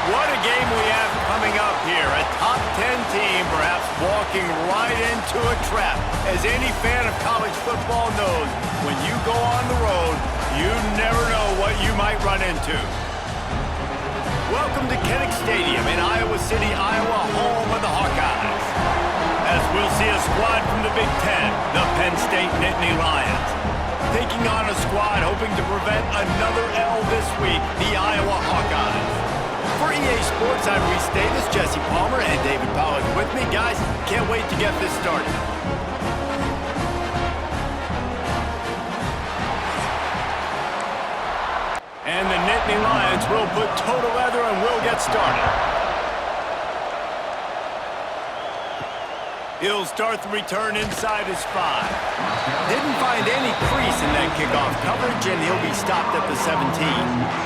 What a game we have coming up here. A top 10 team perhaps walking right into a trap. As any fan of college football knows, when you go on the road, you never know what you might run into. Welcome to Kinnick Stadium in Iowa City, Iowa, home of the Hawkeyes. As we'll see a squad from the Big Ten, the Penn State Nittany Lions. Taking on a squad hoping to prevent another L this week, the Iowa Hawkeyes. For EA Sports, I'm Reese Davis, Jesse Palmer, and David Powell is with me. Guys, can't wait to get this started. And the Nittany Lions will put total leather and will get started. He'll start the return inside his 5. Didn't find any crease in that kickoff coverage, and he'll be stopped at the 17.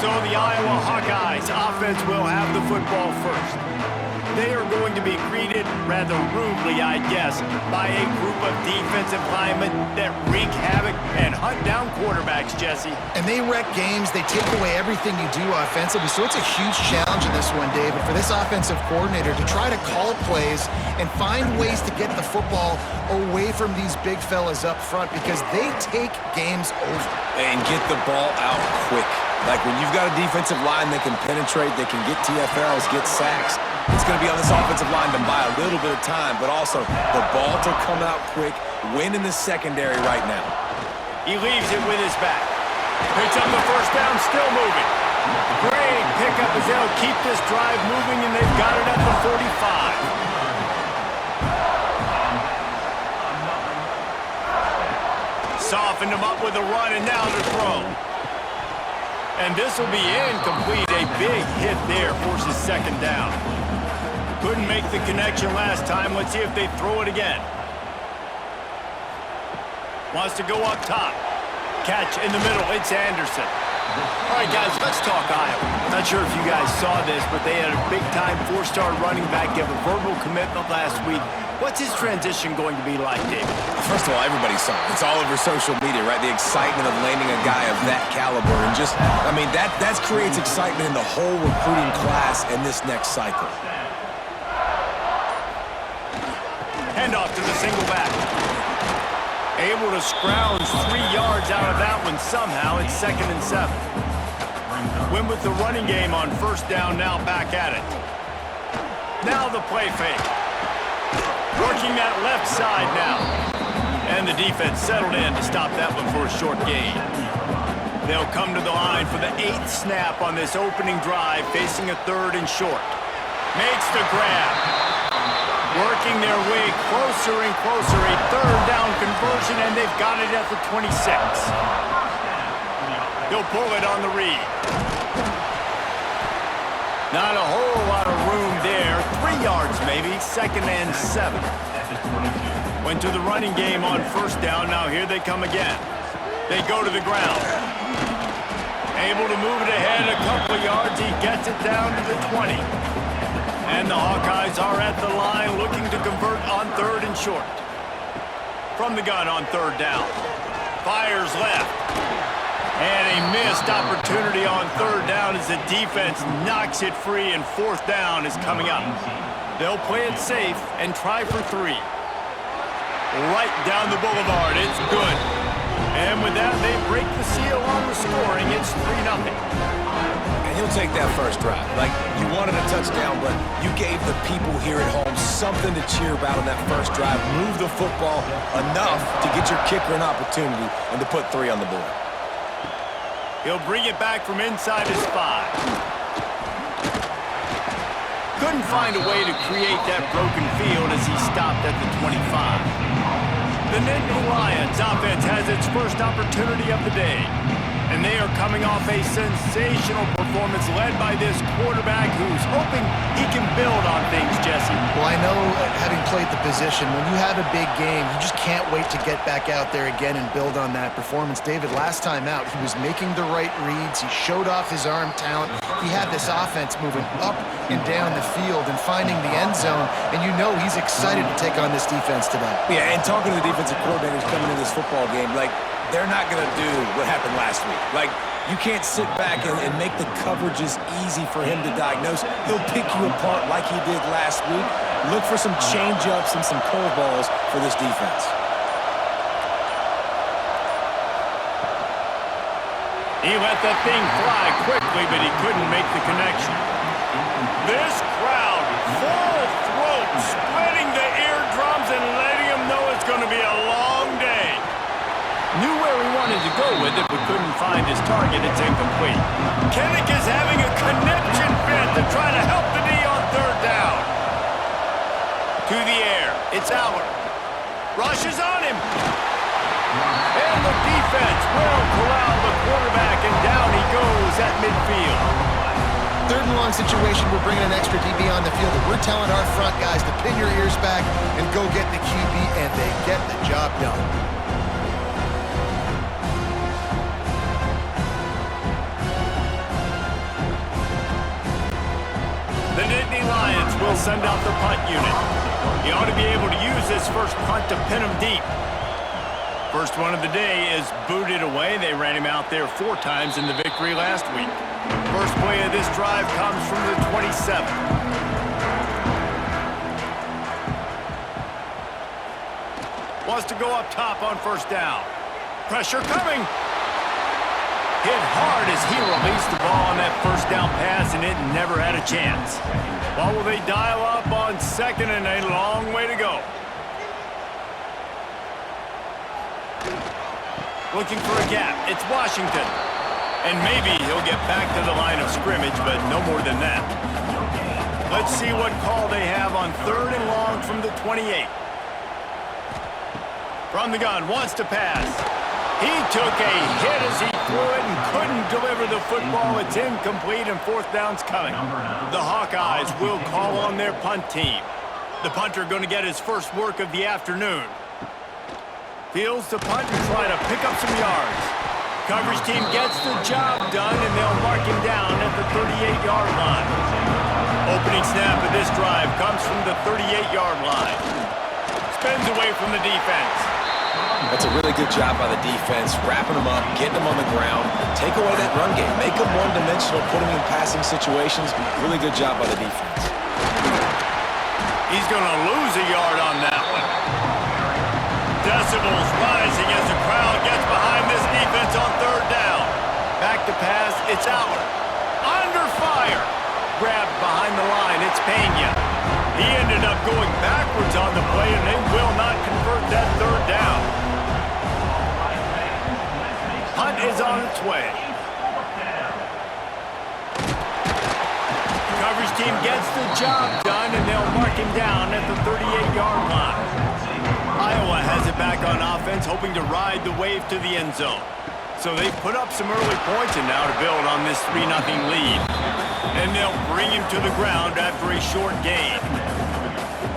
So the Iowa Hawkeyes offense will have the football first. They are going to be greeted rather rudely, I guess, by a group of defensive linemen that wreak havoc and hunt down quarterbacks, Jesse. And they wreck games. They take away everything you do offensively. So it's a huge challenge in this one, David, for this offensive coordinator to try to call plays and find ways to get the football away from these big fellas up front because they take games over. And get the ball out quick. Like when you've got a defensive line that can penetrate, that can get TFLs, get sacks, it's going to be on this offensive line to buy a little bit of time, but also the ball to come out quick, win in the secondary right now. He leaves it with his back. Picks up the first down, still moving. Great pickup as they'll keep this drive moving, and they've got it at the 45. Softened him up with a run, and now they're thrown. And this will be incomplete. A big hit there forces second down. Couldn't make the connection last time. Let's see if they throw it again. Wants to go up top. Catch in the middle. It's Anderson. All right, guys, let's talk Iowa. Not sure if you guys saw this, but they had a big-time 4-star running back give a verbal commitment last week. What's his transition going to be like, David? First of all, everybody saw it. It's all over social media, right? The excitement of landing a guy of that caliber. And just, I mean, that creates excitement in the whole recruiting class in this next cycle. Handoff to the single back. Able to scrounge 3 yards out of that one somehow. It's 2nd and 7. Win with the running game on first down, now back at it. Now the play fake. Working that left side now. And the defense settled in to stop that one for a short gain. They'll come to the line for the 8th snap on this opening drive, facing a 3rd and short. Makes the grab. Working their way closer and closer. A 3rd down conversion, and they've got it at the 26. He'll pull it on the read. Not a whole lot of room there. 3 yards maybe. 2nd and 7. Went to the running game on first down. Now here they come again. They go to the ground. Able to move it ahead a couple of yards. He gets it down to the 20. And the Hawkeyes are at the line looking to convert on 3rd and short. From the gun on 3rd down. Fires left. And a missed opportunity on 3rd down as the defense knocks it free, and 4th down is coming up. They'll play it safe and try for 3. Right down the boulevard. It's good. And with that, they break the seal on the scoring. It's 3-0. He'll take that first drive. Like, you wanted a touchdown, but you gave the people here at home something to cheer about on that first drive. Move the football enough to get your kicker an opportunity and to put 3 on the board. He'll bring it back from inside his 5. Couldn't find a way to create that broken field as he stopped at the 25. The Nittany Lions offense has its first opportunity of the day. And they are coming off a sensational performance led by this quarterback who's hoping he can build on things, Jesse. Well, I know, having played the position, when you have a big game, you just can't wait to get back out there again and build on that performance. David, last time out, he was making the right reads. He showed off his arm talent. He had this offense moving up and down the field and finding the end zone, and you know he's excited to take on this defense today. Yeah, and talking to the defensive coordinators coming into this football game, like, they're not going to do what happened last week. Like, You can't sit back and make the coverages easy for him to diagnose. He'll pick you apart like he did last week. Look for some change-ups and some curveballs for this defense. He let that thing fly quickly, but he couldn't make the connection. This crowd, full throat, splitting the eardrums and letting him know it's going to be a long day. Knew where he wanted to go with it, but couldn't find his target. It's incomplete. Kinnick is having a conniption fit to try to help the D on third down. To the air. It's Aller. Rushes on him. And the defense will corral the quarterback, and down he goes at midfield. Third and long situation, we're bringing an extra DB on the field, and we're telling our front guys to pin your ears back and go get the QB, and they get the job done. The Nittany Lions will send out the punt unit. He ought to be able to use this first punt to pin him deep. First one of the day is booted away. They ran him out there 4 times in the victory last week. First play of this drive comes from the 27. Wants to go up top on first down. Pressure coming. Hit hard as he released the ball on that first down pass, and it never had a chance. Well, will they dial up on second, and a long way to go. Looking for a gap. It's Washington. And maybe he'll get back to the line of scrimmage, but no more than that. Let's see what call they have on third and long from the 28. From the gun, wants to pass. He took a hit as he threw it and couldn't deliver the football. It's incomplete, and fourth down's coming. The Hawkeyes will call on their punt team. The punter going to get his first work of the afternoon. Fields the punt and try to pick up some yards. Coverage team gets the job done, and they'll mark him down at the 38-yard line. Opening snap of this drive comes from the 38-yard line. Spins away from the defense. That's a really good job by the defense, wrapping them up, getting them on the ground, take away that run game, make them one-dimensional, put them in passing situations. Really good job by the defense. He's going to lose a yard on that one. Decibels rising as the crowd gets behind this defense on third down. Back to pass, it's Aller. Under fire. Grabbed behind the line, it's Pena. He ended up going backwards on the play, and they will not convert that third down. Hunt is on its way. Coverage team gets the job done, and they'll mark him down at the 38-yard line. Iowa has it back on offense, hoping to ride the wave to the end zone. So they've put up some early points, and now to build on this 3-0 lead. And they'll bring him to the ground after a short gain.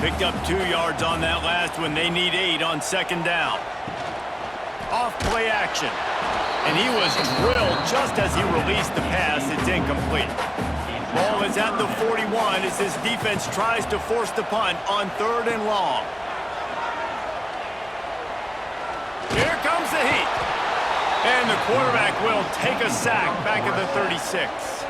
Picked up 2 yards on that last one. They need 8 on second down. Off play action. And he was drilled just as he released the pass. It's incomplete. Ball is at the 41 as this defense tries to force the punt on third and long. Here comes the heat. And the quarterback will take a sack back at the 36.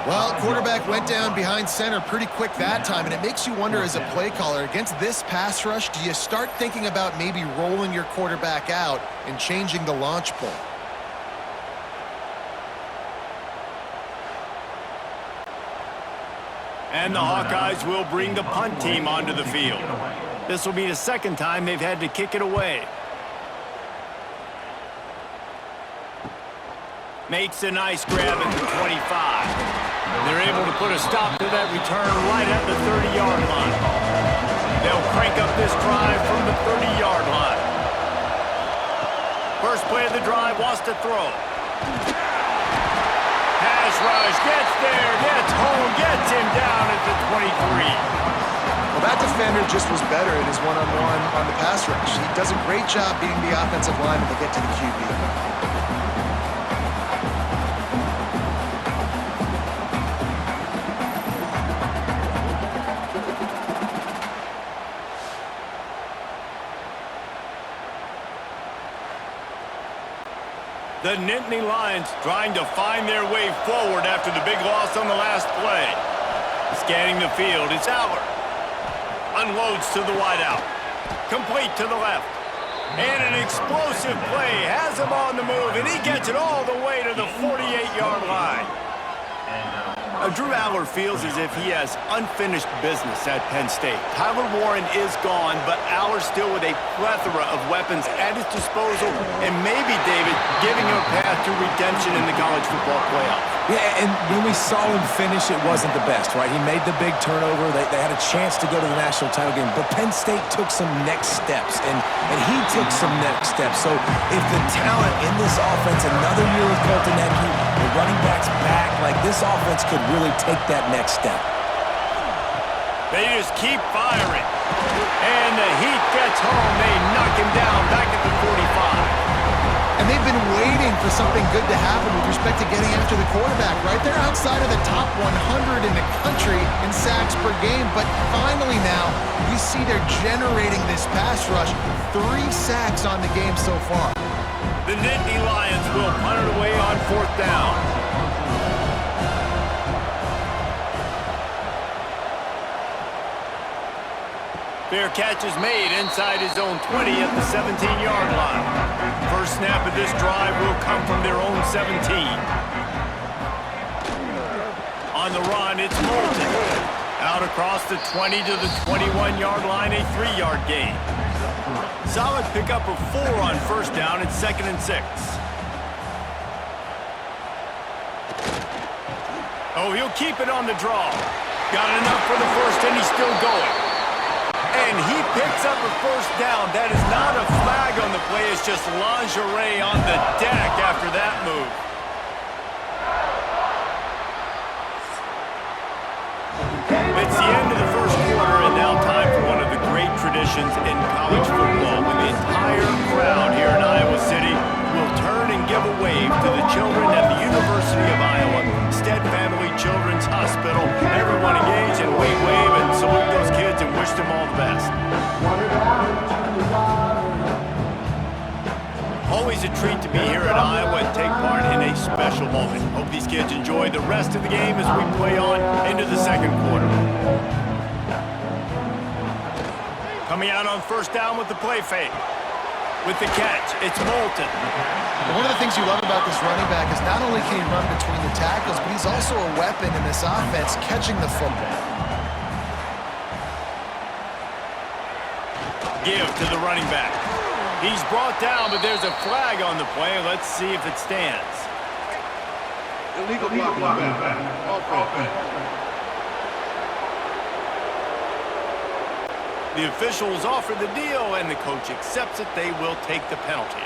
Well, quarterback went down behind center pretty quick that time, and it makes you wonder as a play caller, against this pass rush, do you start thinking about maybe rolling your quarterback out and changing the launch point? And the Hawkeyes will bring the punt team onto the field. This will be the second time they've had to kick it away. Makes a nice grab at the 25. They're able to put a stop to that return right at the 30-yard line. They'll crank up this drive from the 30-yard line. First play of the drive, wants to throw. Pass rush, gets there, gets home, gets him down at the 23. Well, that defender just was better in his one-on-one on the pass rush. He does a great job beating the offensive line when they get to the QB. The Nittany Lions trying to find their way forward after the big loss on the last play. Scanning the field, it's Aller. Unloads to the wideout. Complete to the left. And an explosive play. Has him on the move, and he gets it all the way to the 48-yard line. Drew Aller feels as if he has unfinished business at Penn State. Tyler Warren is gone, but Aller still with a plethora of weapons at his disposal, and maybe, David, giving him a path to redemption in the college football playoff. Yeah, and when we saw him finish, it wasn't the best, right? He made the big turnover. They had a chance to go to the national title game, but Penn State took some next steps, and he took some next steps. So if the talent in this offense, another year with Colton Hawkey, the running backs back, like this offense could really take that next step. They just keep firing. And the Heat gets home. They knock him down back at the 45. And they've been waiting for something good to happen with respect to getting after the quarterback, right? They're outside of the top 100 in the country in sacks per game, but finally now we see they're generating this pass rush. 3 sacks on the game so far. The Nittany Lions will punt it away on 4th down. Fair catch is made inside his own 20 at the 17-yard line. First snap of this drive will come from their own 17. On the run, it's Moulton. Out across the 20 to the 21-yard line, a 3-yard gain. Solid pickup of 4 on first down. It's 2nd and 6. Oh, he'll keep it on the draw. Got enough for the first, and he's still going. And he picks up a first down. That is not a flag on the play. It's just lingerie on the deck after that move. It's the end of the first quarter, and now time for one of the great traditions in college football, when the entire crowd here in Iowa City will turn and give a wave to the children at the University of Iowa Stead Family Children's Hospital. Everyone engage and wave and salute those kids and wish them all the best. Always a treat to be here at Iowa and take part in a special moment. Hope these kids enjoy the rest of the game as we play on into the second quarter. Coming out on first down with the play fake. With the catch, it's Moulton. One of the things you love about this running back is not only can he run between the tackles, but he's also a weapon in this offense, catching the football. Give to the running back. He's brought down, but there's a flag on the play. Let's see if it stands. Illegal blocking. Offense. The officials offer the deal, and the coach accepts it. They will take the penalty.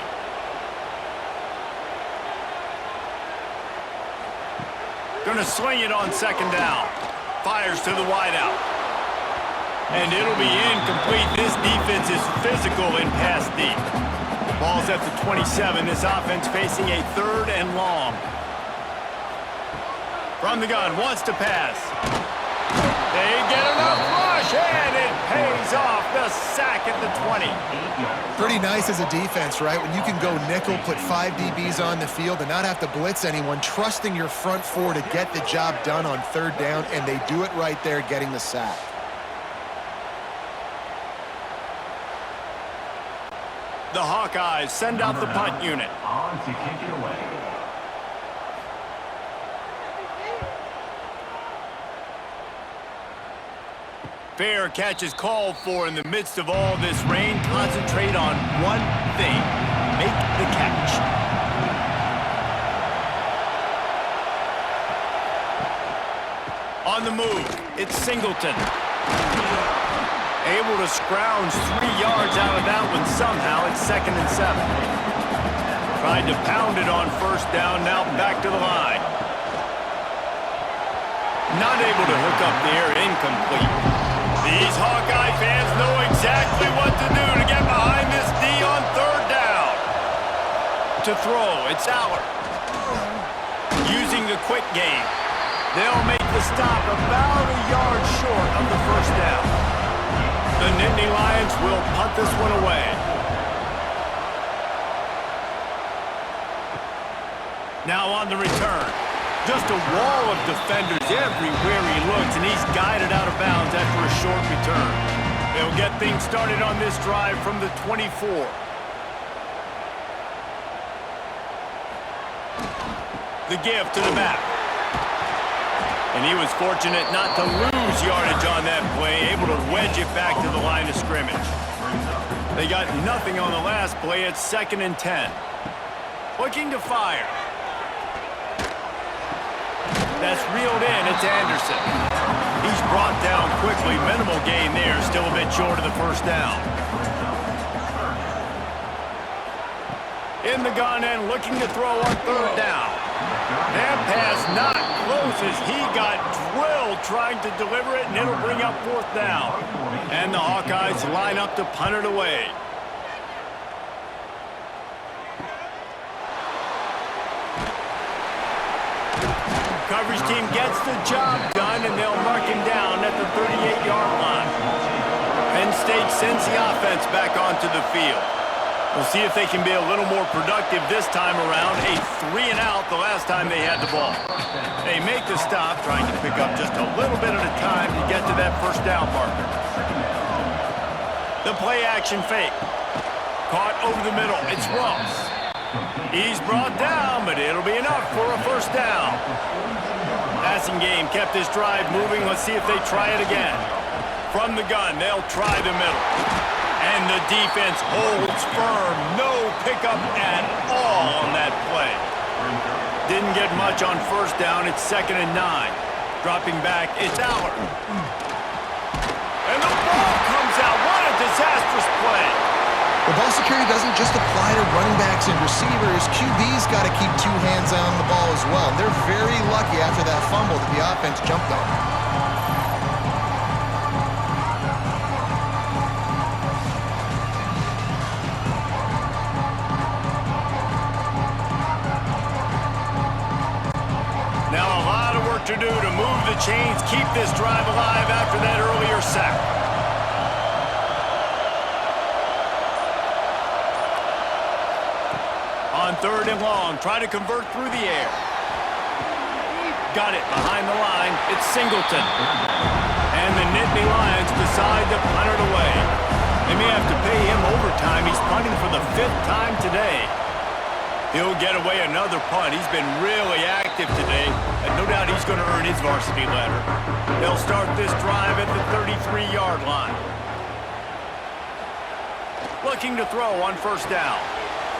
Gonna sling it on second down. Fires to the wideout. And it'll be incomplete. This defense is physical in pass deep. Ball's at the 27. This offense facing a 3rd and long. From the gun, wants to pass. They get enough rush, and it pays off. The sack at the 20. Pretty nice as a defense, right? When you can go nickel, put 5 DBs on the field and not have to blitz anyone, trusting your front 4 to get the job done on 3rd down, and they do it right there, getting the sack. The Hawkeyes send out the punt unit. On to kick it away. Fair catch is called for in the midst of all this rain. Concentrate on one thing. Make the catch. On the move, it's Singleton. Able to scrounge 3 yards out of that one somehow. It's 2nd and 7. Tried to pound it on first down, now back to the line. Not able to hook up there, incomplete. These Hawkeye fans know exactly what to do to get behind this D on 3rd down. To throw, it's Aller. Using the quick game. They'll make the stop about a yard short of the first down. The Nittany Lions will punt this one away. Now on the return. Just a wall of defenders everywhere he looks, and he's guided out of bounds after a short return. They'll get things started on this drive from the 24. The give to the back. And he was fortunate not to lose yardage on that play, able to wedge it back to the line of scrimmage. They got nothing on the last play. It's 2nd and 10. Looking to fire. That's reeled in. It's Anderson. He's brought down quickly. Minimal gain there. Still a bit short of the first down. In the gun and looking to throw on 3rd down. That pass not close as he got drilled trying to deliver it, and it'll bring up 4th down. And the Hawkeyes line up to punt it away. Coverage team gets the job done, and they'll mark him down at the 38-yard line. Penn State sends the offense back onto the field. We'll see if they can be a little more productive this time around. A 3-and-out the last time they had the ball. They make the stop, trying to pick up just a little bit at a time to get to that 1st down marker. The play-action fake. Caught over the middle. It's Ross. He's brought down, but it'll be enough for a 1st down. Passing game kept this drive moving. Let's see if they try it again. From the gun, they'll try the middle. And the defense holds firm. No pickup at all on that play. Didn't get much on 1st down. It's 2nd and 9. Dropping back, it's Allard. And the ball comes out. What a disastrous play. The ball security doesn't just apply to running backs and receivers. QB's got to keep 2 hands on the ball as well. They're very lucky after that fumble that the offense jumped on. Now a lot of work to do to move the chains, keep this drive alive after that earlier sack. On 3rd and long, try to convert through the air. Got it behind the line. It's Singleton. And the Nittany Lions decide to punt it away. They may have to pay him overtime. He's punting for the 5th time today. He'll get away another punt. He's been really active today, and no doubt he's going to earn his varsity letter. They'll start this drive at the 33-yard line. Looking to throw on 1st down.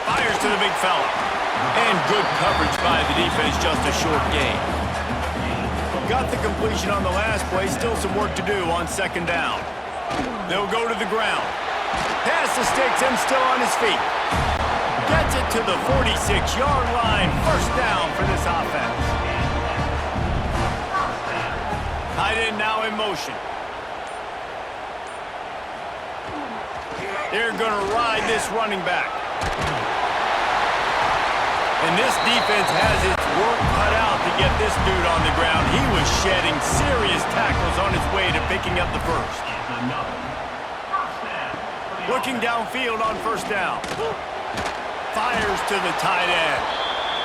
Fires to the big fella. And good coverage by the defense, just a short gain. Got the completion on the last play. Still some work to do on 2nd down. They'll go to the ground. Past the sticks and still on his feet. Gets it to the 46-yard line. 1st down for this offense. Tight end now in motion. They're going to ride this running back. And this defense has its work cut out to get this dude on the ground. He was shedding serious tackles on his way to picking up the 1st. Looking downfield on 1st down. Fires to the tight end.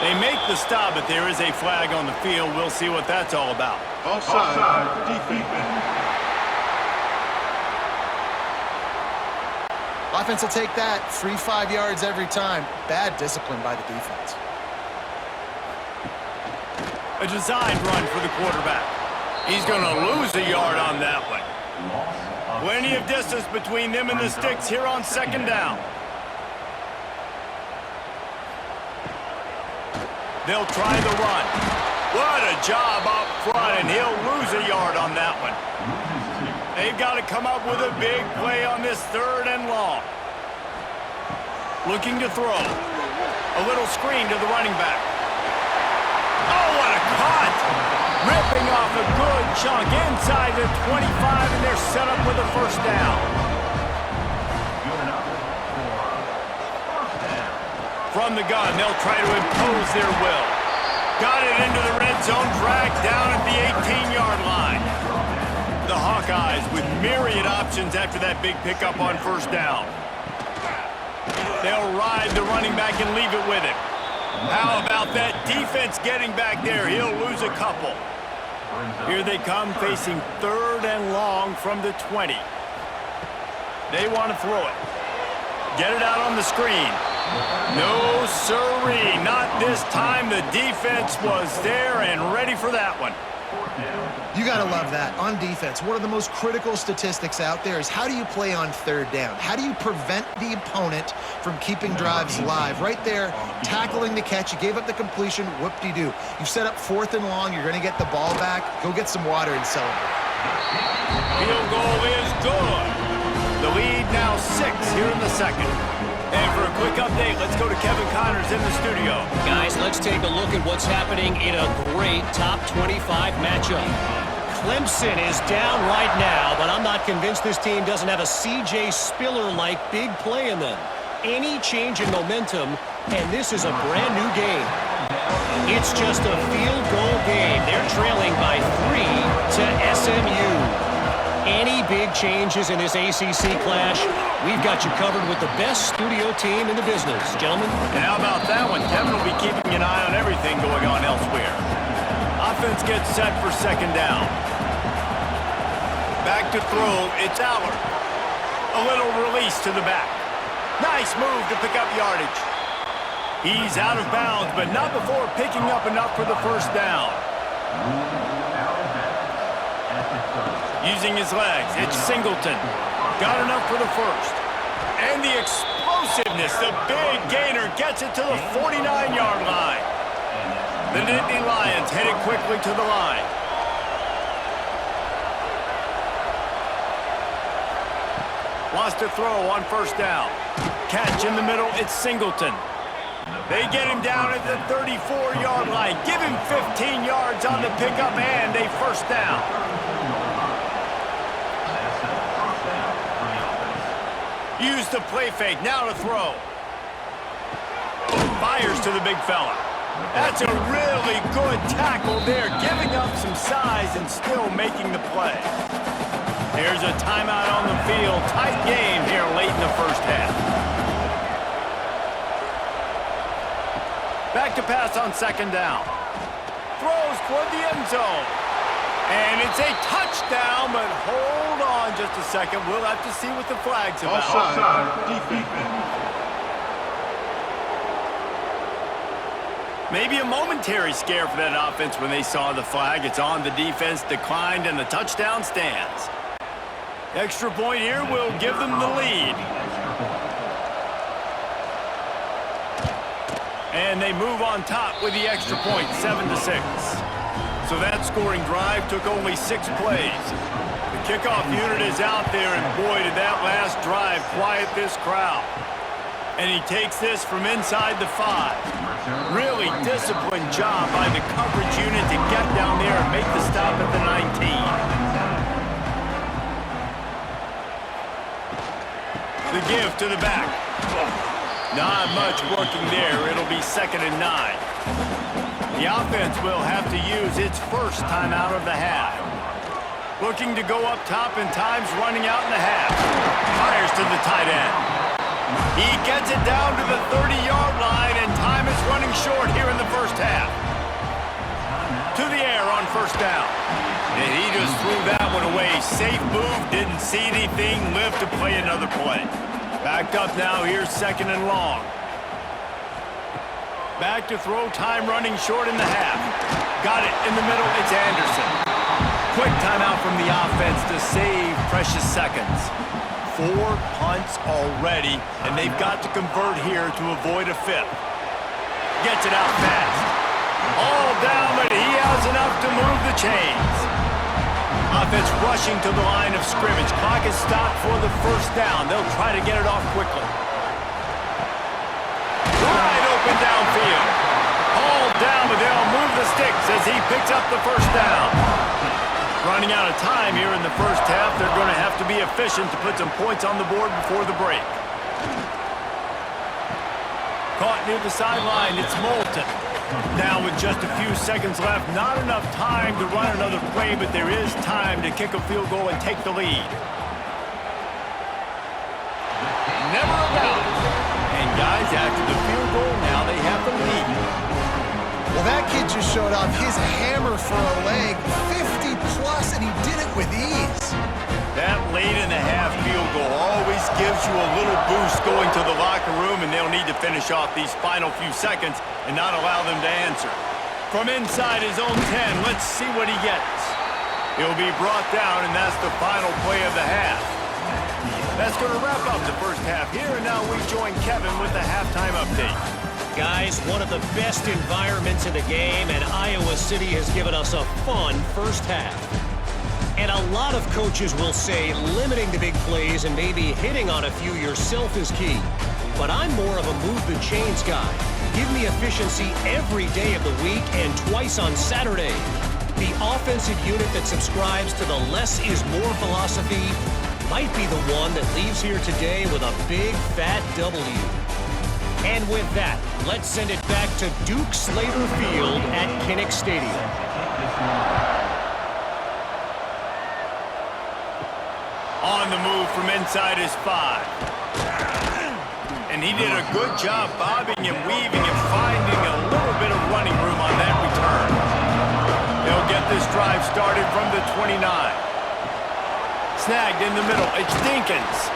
They make the stop, but there is a flag on the field. We'll see what that's all about. Offside. Defense. Offense will take that. 3-5 yards every time. Bad discipline by the defense. A designed run for the quarterback. He's going to lose a yard on that one. Plenty of distance between them and the sticks here on 2nd down. They'll try the run. What a job up front, and he'll lose a yard on that one. They've got to come up with a big play on this 3rd and long. Looking to throw. A little screen to the running back. Oh, what a cut! Ripping off a good chunk inside the 25, and they're set up with a 1st down. From the gun, they'll try to impose their will. Got it into the red zone, dragged down at the 18-yard line. The Hawkeyes with myriad options after that big pickup on 1st down. They'll ride the running back and leave it with him. How about that defense getting back there? He'll lose a couple. Here they come facing 3rd and long from the 20. They want to throw it. Get it out on the screen. No siree, not this time. The defense was there and ready for that one. You got to love that. On defense, one of the most critical statistics out there is how do you play on 3rd down? How do you prevent the opponent from keeping drives alive? Right there, tackling the catch. You gave up the completion. Whoop-de-doo. You set up 4th and long. You're going to get the ball back. Go get some water and celebrate. Field goal is good. The lead now 6 here in the 2nd. And for a quick update, let's go to Kevin Connors in the studio. Guys, let's take a look at what's happening in a great top 25 matchup. Clemson is down right now, but I'm not convinced this team doesn't have a C.J. Spiller-like big play in them. Any change in momentum, and this is a brand new game. It's just a field goal game. They're trailing by 3 to SMU. Any big changes in this ACC clash, we've got you covered with the best studio team in the business, gentlemen. And how about that one? Kevin will be keeping an eye on everything going on elsewhere. Offense gets set for 2nd down. Back to throw, it's Allard. A little release to the back. Nice move to pick up yardage. He's out of bounds, but not before picking up enough for the 1st down. Using his legs, it's Singleton. Got enough for the 1st. And the explosiveness, the big gainer gets it to the 49-yard line. The Nittany Lions headed quickly to the line. Wants to throw on 1st down. Catch in the middle, it's Singleton. They get him down at the 34-yard line. Give him 15 yards on the pickup and a 1st down. Use the play fake, now to throw. Fires to the big fella. That's a really good tackle there, giving up some size and still making the play. There's a timeout on the field. Tight game here late in the 1st half. Back to pass on 2nd down. Throws toward the end zone. And it's a touchdown, but hold on just a second. We'll have to see what the flag's about. Offside, defense. Maybe a momentary scare for that offense when they saw the flag. It's on, the defense declined, and the touchdown stands. Extra point here will give them the lead. And they move on top with the extra point, 7-6. So that scoring drive took only 6 plays. The kickoff unit is out there, and boy, did that last drive quiet this crowd. And he takes this from inside the 5. Really disciplined job by the coverage unit to get down there and make the stop at the 19. The give to the back. Not much working there. It'll be 2nd and 9. The offense will have to use its 1st timeout of the half. Looking to go up top, and time's running out in the half. Fires to the tight end. He gets it down to the 30-yard line, and time is running short here in the 1st half. To the air on 1st down. And he just threw that one away. Safe move, didn't see anything, lived to play another play. Back up now, here's 2nd and long. Back to throw, time running short in the half. Got it in the middle, it's Anderson. Quick timeout from the offense to save precious seconds. 4 punts already, and they've got to convert here to avoid a 5th. Gets it out fast. All down, but he has enough to move the chains. Offense rushing to the line of scrimmage. Clock is stopped for the 1st down. They'll try to get it off quickly. Wide open downfield. Hauled down, but they'll move the sticks as he picks up the 1st down. Running out of time here in the 1st half. They're going to have to be efficient to put some points on the board before the break. Caught near the sideline, it's Moulton. Now with just a few seconds left, not enough time to run another play, but there is time to kick a field goal and take the lead. Never a doubt. And guys, after the field goal, now they have the lead. just showed off his hammer for a leg, 50-plus, and he did it with ease. That late in the half field goal always gives you a little boost going to the locker room, and they'll need to finish off these final few seconds and not allow them to answer. From inside his own 10, let's see what he gets. He'll be brought down, and that's the final play of the half. That's going to wrap up the first half here, and now we join Kevin with the halftime update. Guys, one of the best environments in the game, and Iowa City has given us a fun first half. And a lot of coaches will say limiting the big plays and maybe hitting on a few yourself is key. But I'm more of a move the chains guy. Give me efficiency every day of the week and twice on Saturday. The offensive unit that subscribes to the less is more philosophy might be the one that leaves here today with a big fat W. And with that, let's send it back to Duke Slater Field at Kinnick Stadium. On the move from inside his 5. And he did a good job bobbing and weaving and finding a little bit of running room on that return. They'll get this drive started from the 29. Snagged in the middle. It's Dinkins.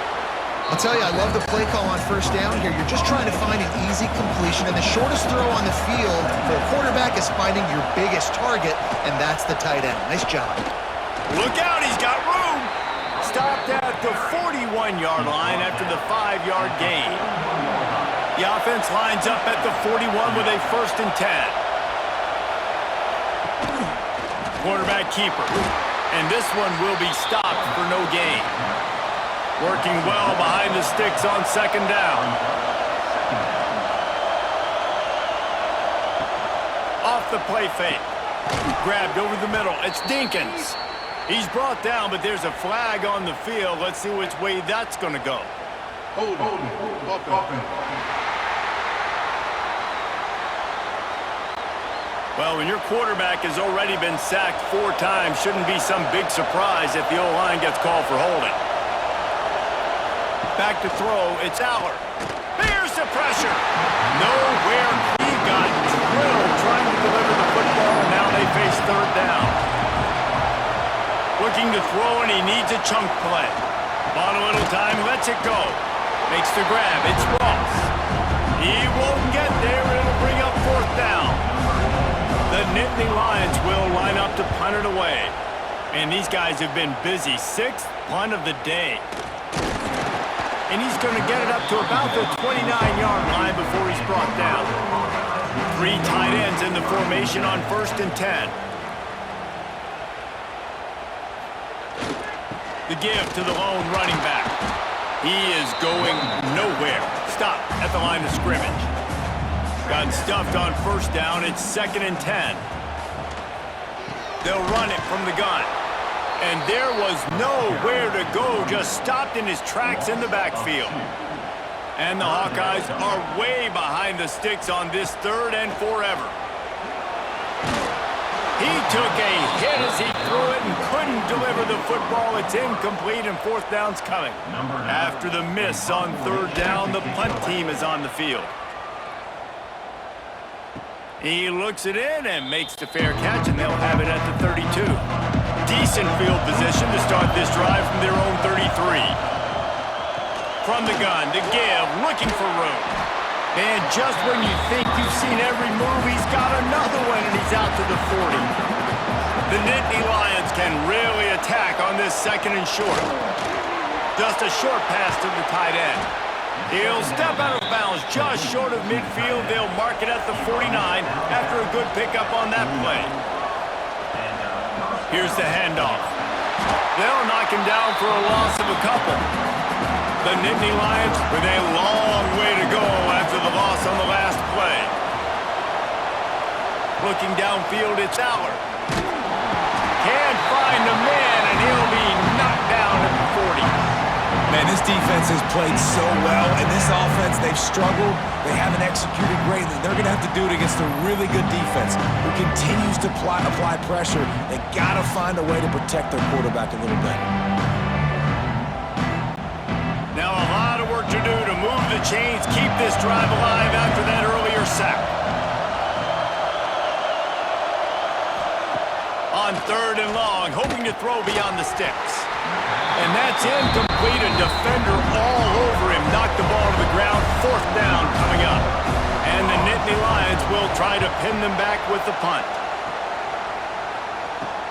I'll tell you, I love the play call on first down here. You're just trying to find an easy completion, and the shortest throw on the field for a quarterback is finding your biggest target, and that's the tight end. Nice job. Look out, he's got room. Stopped at the 41-yard line after the 5-yard gain. The offense lines up at the 41 with a 1st and 10. Quarterback keeper. And this one will be stopped for no gain. Working well behind the sticks on 2nd down. Off the play fake. Grabbed over the middle. It's Dinkins. He's brought down, but there's a flag on the field. Let's see which way that's going to go. Hold. Well, when your quarterback has already been sacked 4 times, shouldn't be some big surprise if the O-line gets called for holding. Back to throw, it's Aller. Here's the pressure. Nowhere. He got drilled trying to deliver the football, and now they face 3rd down. Looking to throw, and he needs a chunk play. Bought a little time, lets it go. Makes the grab, it's Ross. He won't get there, it'll bring up 4th down. The Nittany Lions will line up to punt it away. And these guys have been busy. 6th punt of the day. And he's going to get it up to about the 29-yard line before he's brought down. 3 tight ends in the formation on 1st and 10. The give to the lone running back. He is going nowhere. Stop at the line of scrimmage. Got stuffed on 1st down. It's 2nd and 10. They'll run it from the gun. And there was nowhere to go. Just stopped in his tracks in the backfield. And the Hawkeyes are way behind the sticks on this 3rd and forever. He took a hit as he threw it and couldn't deliver the football. It's incomplete and 4th down's coming. After the miss on 3rd down, the punt team is on the field. He looks it in and makes the fair catch, and they'll have it at the 32. Decent field position to start this drive from their own 33. From the gun, the give, looking for room. And just when you think you've seen every move, he's got another one, and he's out to the 40. The Nittany Lions can really attack on this 2nd and short. Just a short pass to the tight end. He'll step out of bounds just short of midfield. They'll mark it at the 49 after a good pickup on that play. Here's the handoff. They'll knock him down for a loss of a couple. The Nittany Lions with a long way to go after the loss on the last play. Looking downfield, it's Aller. Can't find the man, and he'll be knocked down at the 40. Man, this defense has played so well, and this offense, they've struggled. They haven't executed greatly. They're going to have to do it against a really good defense who continues to apply pressure. They got to find a way to protect their quarterback a little bit. Now a lot of work to do to move the chains, keep this drive alive after that earlier sack. On 3rd and long, hoping to throw beyond the sticks. And that's incomplete. A defender all over him. Knocked the ball to the ground. 4th down coming up. And the Nittany Lions will try to pin them back with the punt.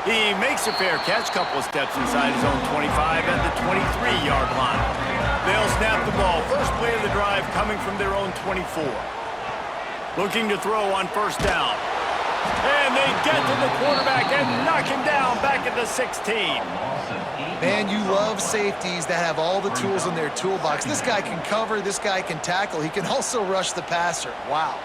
He makes a fair catch, couple of steps inside his own 25 at the 23-yard line. They'll snap the ball. First play of the drive coming from their own 24. Looking to throw on 1st down. And they get to the quarterback and knock him down back at the 16. Man, you love safeties that have all the tools in their toolbox. This guy can cover. This guy can tackle. He can also rush the passer. Wow.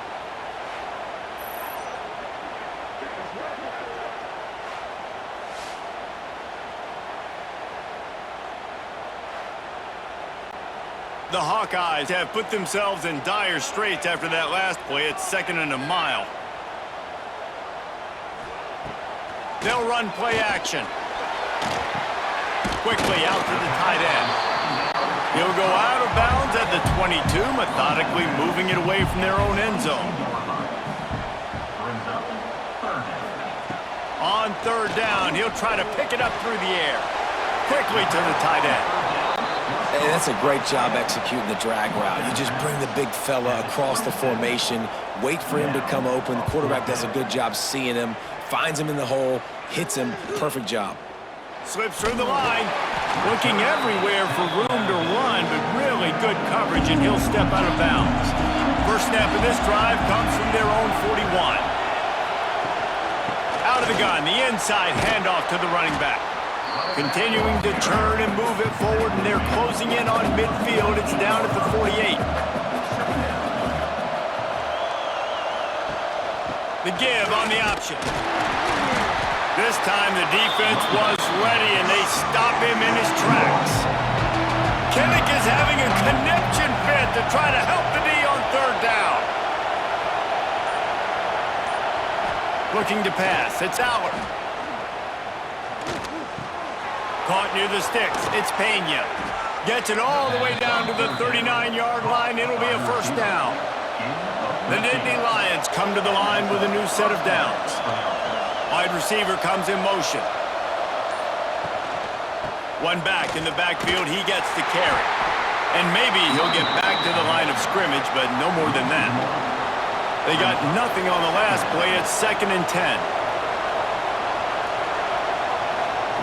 The Hawkeyes have put themselves in dire straits after that last play. It's 2nd and a mile. They'll run play action. Quickly out to the tight end. He'll go out of bounds at the 22, methodically moving it away from their own end zone. On 3rd down, he'll try to pick it up through the air. Quickly to the tight end. Hey, that's a great job executing the drag route. You just bring the big fella across the formation, wait for him to come open. The quarterback does a good job seeing him, finds him in the hole, hits him. Perfect job. Slips through the line, looking everywhere for room to run, but really good coverage, and he'll step out of bounds. First snap of this drive comes from their own 41. Out of the gun, the inside handoff to the running back. Continuing to turn and move it forward, and they're closing in on midfield. It's down at the 48. The give on the option. This time the defense was ready, and they stop him in his tracks. Kinnick is having a conniption fit to try to help the D on 3rd down. Looking to pass. It's Allard. Caught near the sticks. It's Pena. Gets it all the way down to the 39-yard line. It'll be a 1st down. The Nittany Lions come to the line with a new set of downs. Wide receiver comes in motion. One back in the backfield. He gets the carry. And maybe he'll get back to the line of scrimmage, but no more than that. They got nothing on the last play. It's 2nd and 10.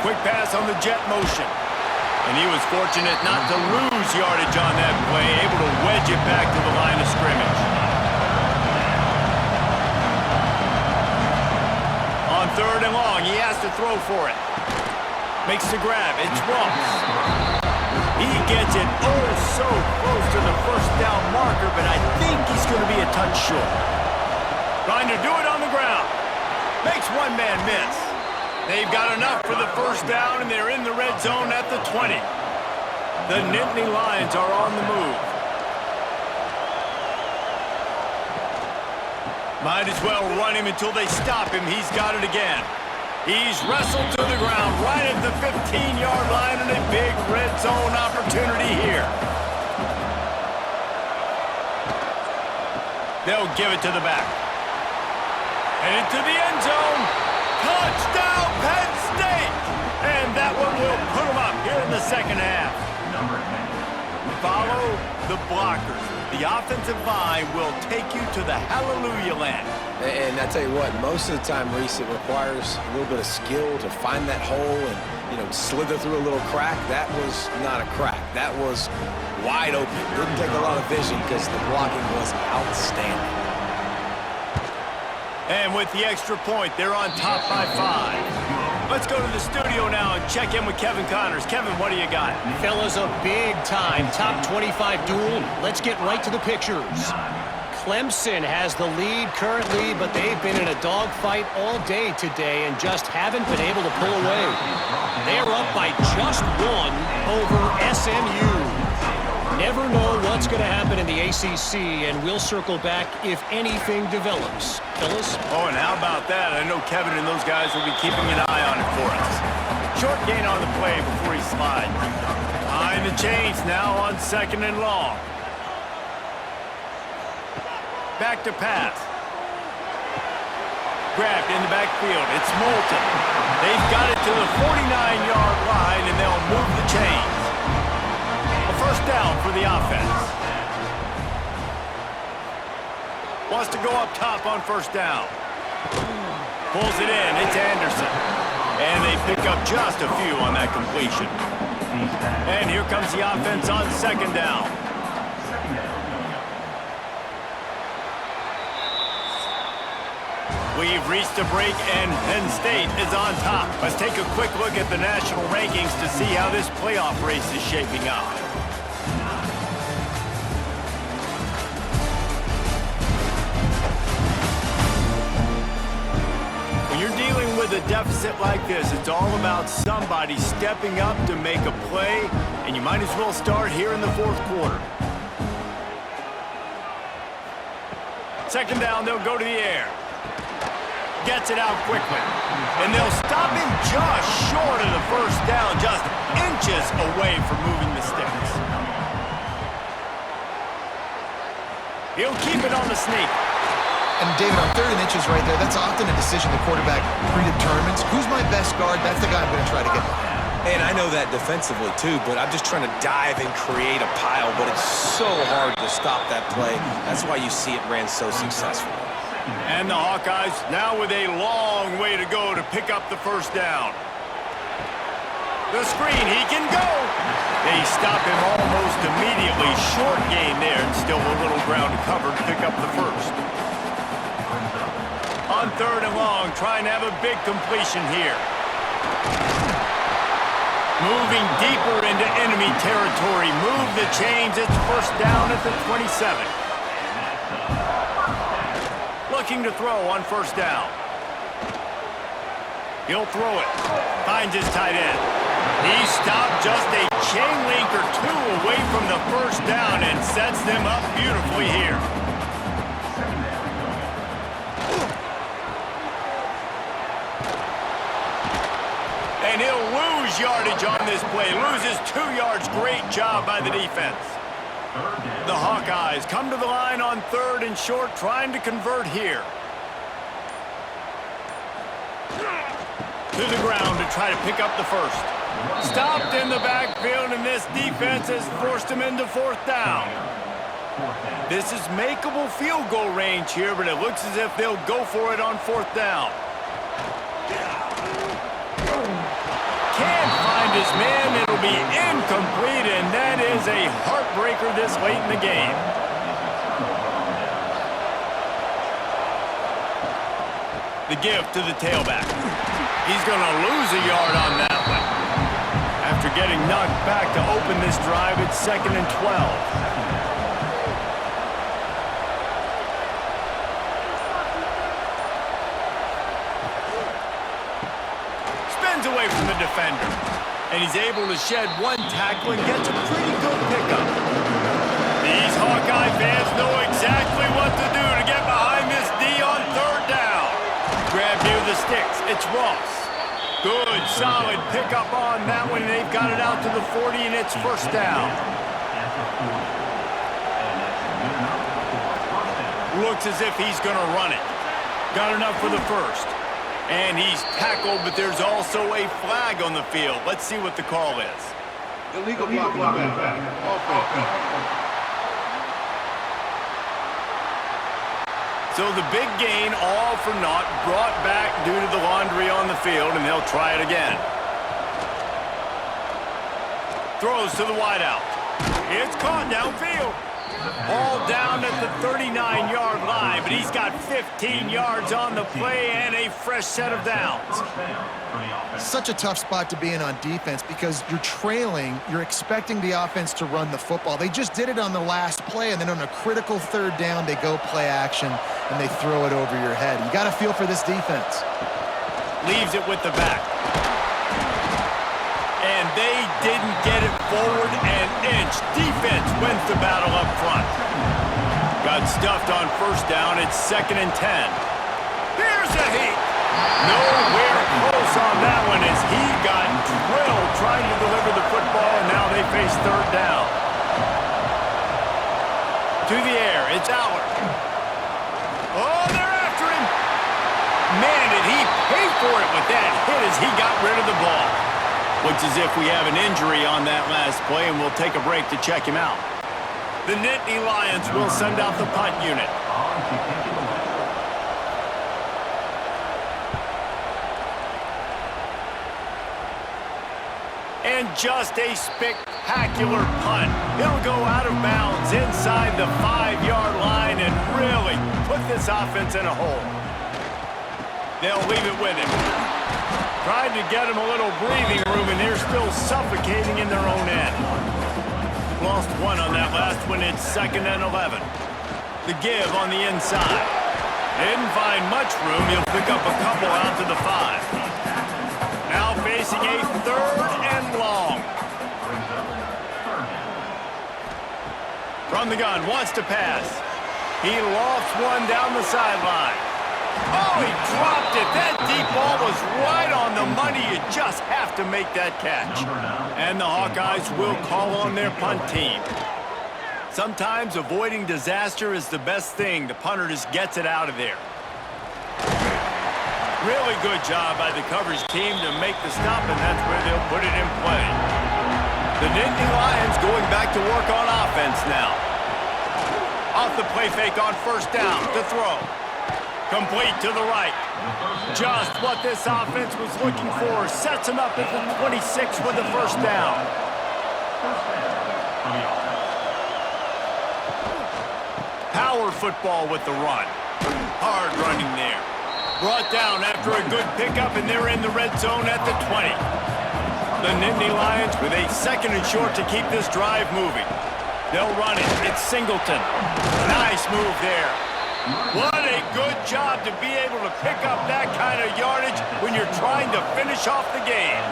Quick pass on the jet motion. And he was fortunate not to lose yardage on that play, able to wedge it back to the line of scrimmage. On 3rd and long, he has to throw for it. Makes the grab. It's Ross. He gets it oh so close to the 1st down marker, but I think he's going to be a touch short. Trying to do it on the ground. Makes one man miss. They've got enough for the 1st down, and they're in the red zone at the 20. The Nittany Lions are on the move. Might as well run him until they stop him. He's got it again. He's wrestled to the ground right at the 15-yard line, and a big red zone opportunity here. They'll give it to the back. And into the end zone. Touchdown, Penn State! And that one will put them up here in the 2nd half. Follow the blockers. The offensive line will take you to the hallelujah land. And I tell you what, most of the time, Reese, it requires a little bit of skill to find that hole and, slither through a little crack. That was not a crack. That was wide open. Didn't take a lot of vision because the blocking was outstanding. And with the extra point, they're on top by 5. Let's go to the studio now and check in with Kevin Connors. Kevin, what do you got? Fellas, a big-time top 25 duel. Let's get right to the pictures. Clemson has the lead currently, but they've been in a dogfight all day today and just haven't been able to pull away. They are up by just 1 over SMU. Never know what's going to happen in the ACC, and we'll circle back if anything develops. Fellas? Oh, and how about that? I know Kevin and those guys will be keeping an eye on it for us. Short gain on the play before he slides. Behind the chains now on 2nd and long. Back to pass. grabbed in the backfield. It's Moulton. They've got it to the 49-yard line, and they'll move the chains. A first down for the offense. Wants to go up top on first down. Pulls it in. It's Anderson. And they pick up just a few on that completion. And here comes the offense on second down. We've reached a break, and Penn State is on top. Let's take a quick look at the national rankings to see how this playoff race is shaping up. When you're dealing with a deficit like this, it's all about somebody stepping up to make a play, and you might as well start here in the fourth quarter. Second down, they'll go to the air. Gets it out quickly. And they'll stop him just short of the first down, just inches away from moving the sticks. He'll keep it on the sneak. And David, on 3rd and inches right there, that's often a decision the quarterback predetermines. Who's my best guard? That's the guy I'm going to try to get behind. And I know that defensively, too, but I'm just trying to dive and create a pile, but it's so hard to stop that play. That's why you see it ran so successfully. And the Hawkeyes now with a long way to go to pick up the first down. The screen, he can go. They stop him almost immediately. Short gain there, and still a little ground to cover to pick up the first. On 3rd and long, trying to have a big completion here. Moving deeper into enemy territory. Move the chains. It's first down at the 27. Looking to throw on first down. He'll throw it. Finds his tight end. He stopped just a chain link or two away from the first down and sets them up beautifully here. And he'll lose yardage on this play. Loses 2 yards. Great job by the defense. The Hawkeyes come to the line on 3rd and short, trying to convert here. To the ground to try to pick up the first. Stopped in the backfield, and this defense has forced him into 4th down. This is makeable field goal range here, but it looks as if they'll go for it on 4th down. Can't find his man. It'll be incomplete, and that is a heartbreaker this late in the game. The give to the tailback. He's going to lose a yard on that one. After getting knocked back to open this drive, it's 2nd and 12. Away from the defender, and he's able to shed one tackle and gets a pretty good pickup. These Hawkeye fans know exactly what to do to get behind this D on 3rd down. Grab near the sticks. It's Ross. Good, solid pickup on that one. They've got it out to the 40, and it's first down. Looks as if he's going to run it. Got enough for the first. And he's tackled, but there's also a flag on the field. Let's see what the call is. Illegal blocking back. So the big gain, all for naught, brought back due to the laundry on the field, and they'll try it again. Throws to the wideout. It's caught downfield. All down at the 39-yard line, but he's got 15 yards on the play and a fresh set of downs. Such a tough spot to be in on defense because you're trailing, you're expecting the offense to run the football. They just did it on the last play, and then on a critical 3rd down, they go play action, and they throw it over your head. You got to feel for this defense. Leaves it with the back. And they didn't get it forward an inch. Defense wins the battle up front. Got stuffed on first down. It's 2nd and 10. Here's a heat. Nowhere close on that one as he got drilled trying to deliver the football, and now they face 3rd down. To the air. It's Allard. Oh, they're after him. Man, did he pay for it with that hit as he got rid of the ball. Looks as if we have an injury on that last play, and we'll take a break to check him out. The Nittany Lions will send out the punt unit. And just a spectacular punt. He'll go out of bounds inside the 5-yard line and really put this offense in a hole. They'll leave it with him. Tried to get him a little breathing room, and they're still suffocating in their own end. Lost one on that last one. It's 2nd and 11. The give on the inside. Didn't find much room. He'll pick up a couple out to the 5. Now facing a 3rd and long. From the gun, wants to pass. He lofts one down the sideline. Oh, he dropped it. That deep ball was right on the money. You just have to make that catch. And the Hawkeyes will call on their punt team. Sometimes avoiding disaster is the best thing. The punter just gets it out of there. Really good job by the coverage team to make the stop, and that's where they'll put it in play. The Nittany Lions going back to work on offense now. Off the play fake on 1st down to throw. Complete to the right. Just what this offense was looking for. Sets him up at the 26 with the 1st down. Power football with the run. Hard running there. Brought down after a good pickup, and they're in the red zone at the 20. The Nittany Lions with a 2nd and short to keep this drive moving. They'll run it. It's Singleton. Nice move there. What a good job to be able to pick up that kind of yardage when you're trying to finish off the game.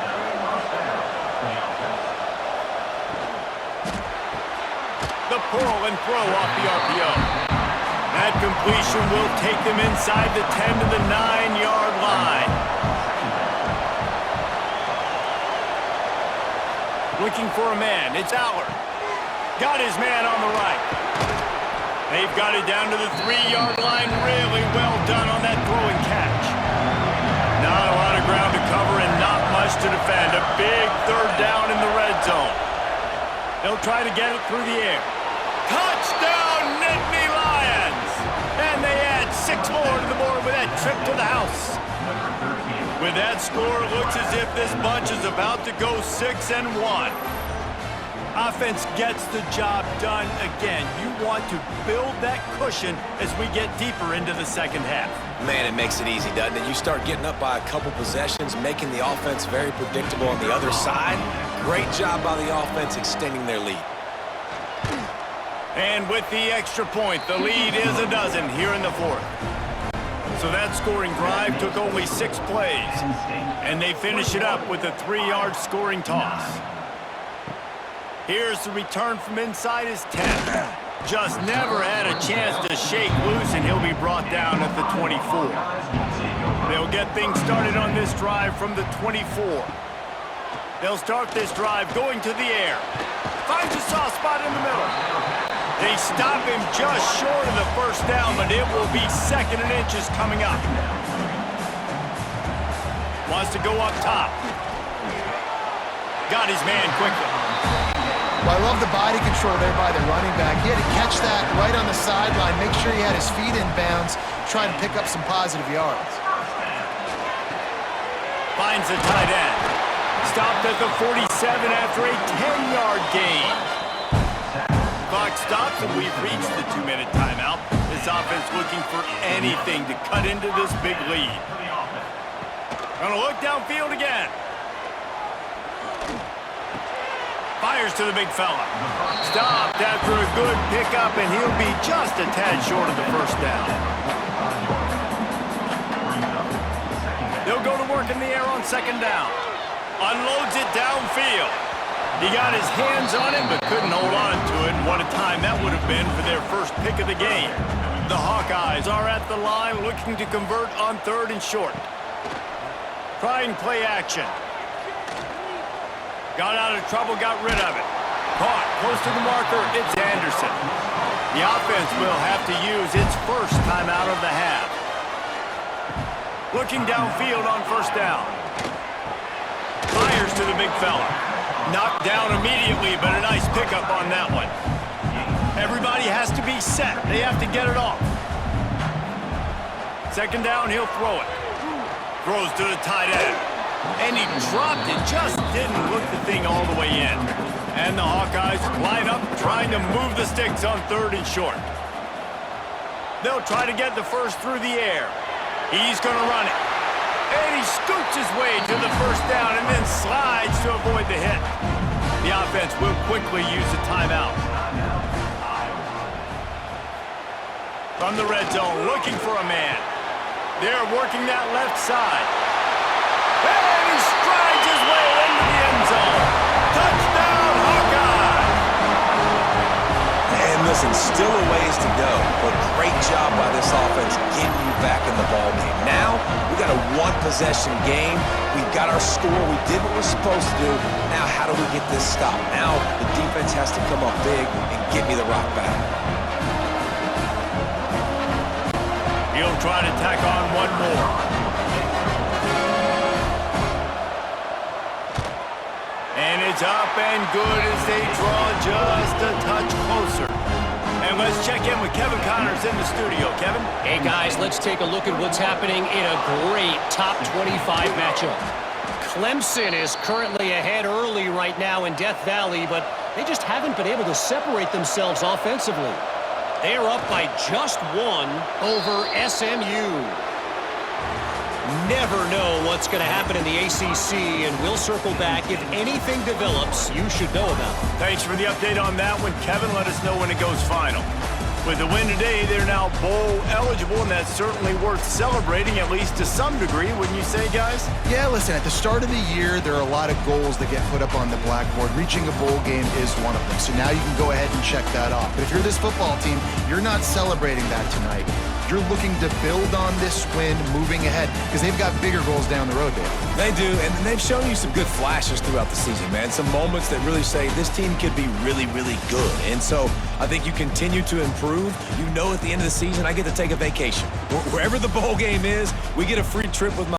The pull and throw off the RPO. That completion will take them inside the 10 to the 9-yard line. Looking for a man. It's Allard. Got his man on the right. They've got it down to the 3-yard line. Really well done on that throw and catch. Not a lot of ground to cover and not much to defend. A big 3rd down in the red zone. They'll try to get it through the air. Touchdown, Nittany Lions! And they add 6 more to the board with that trip to the house. With that score, it looks as if this bunch is about to go 6-1. Offense gets the job done again. You want to build that cushion as we get deeper into the 2nd half. Man, it makes it easy, doesn't it? You start getting up by a couple possessions, making the offense very predictable on the other side. Great job by the offense extending their lead. And with the extra point, the lead is a dozen here in the 4th. So that scoring drive took only 6 plays. And they finish it up with a 3-yard scoring toss. Here's the return from inside his 10. Just never had a chance to shake loose, and he'll be brought down at the 24. They'll get things started on this drive from the 24. They'll start this drive going to the air. Finds a soft spot in the middle. They stop him just short of the 1st down, but it will be 2nd and inches coming up. Wants to go up top. Got his man quickly. Well, I love the body control there by the running back. He had to catch that right on the sideline, make sure he had his feet in bounds, try to pick up some positive yards. Finds the tight end. Stopped at the 47 after a 10-yard gain. Clock stops, and we've reached the 2-minute timeout. This offense looking for anything to cut into this big lead. Gonna look downfield again. Fires to the big fella. Stopped after a good pickup, and he'll be just a tad short of the 1st down. They'll go to work in the air on 2nd down. Unloads it downfield. He got his hands on it, but couldn't hold on to it. And what a time that would have been for their first pick of the game. The Hawkeyes are at the line looking to convert on 3rd and short. Trying play action. Got out of trouble, got rid of it. Caught close to the marker, it's Anderson. The offense will have to use its first timeout of the half. Looking downfield on first down. Fires to the big fella. Knocked down immediately, but a nice pickup on that one. Everybody has to be set. They have to get it off. Second down, he'll throw it. Throws to the tight end. And he dropped it, just didn't look the thing all the way in. And the Hawkeyes line up trying to move the sticks on 3rd and short. They'll try to get the first through the air. He's going to run it. And he scoots his way to the first down and then slides to avoid the hit. The offense will quickly use a timeout. From the red zone, looking for a man. They're working that left side. And he strides his way into the end zone. Touchdown, Hawkeyes! And listen, still a ways to go, but great job by this offense getting you back in the ball game. Now, we got a one-possession game. We've got our score. We did what we're supposed to do. Now, how do we get this stopped? Now, the defense has to come up big and get me the rock back. He'll try to tack on one more. And it's up and good as they draw just a touch closer. And let's check in with Kevin Connors in the studio. Kevin? Hey, guys, let's take a look at what's happening in a great top 25 matchup. Clemson is currently ahead early right now in Death Valley, but they just haven't been able to separate themselves offensively. They're up by just 1 over SMU. Never know what's going to happen in the ACC, and we'll circle back. If anything develops, you should know about it. Thanks for the update on that one, Kevin. Let us know when it goes final. With the win today, they're now bowl eligible, and that's certainly worth celebrating, at least to some degree, wouldn't you say, guys? Yeah, listen, at the start of the year, there are a lot of goals that get put up on the blackboard. Reaching a bowl game is one of them. So now you can go ahead and check that off. But if you're this football team, you're not celebrating that tonight. You're looking to build on this win moving ahead because they've got bigger goals down the road, Dave. They do, and they've shown you some good flashes throughout the season, man. Some moments that really say this team could be really, really good. And so I think you continue to improve. You know at the end of the season, I get to take a vacation. Wherever the bowl game is, we get a free trip with my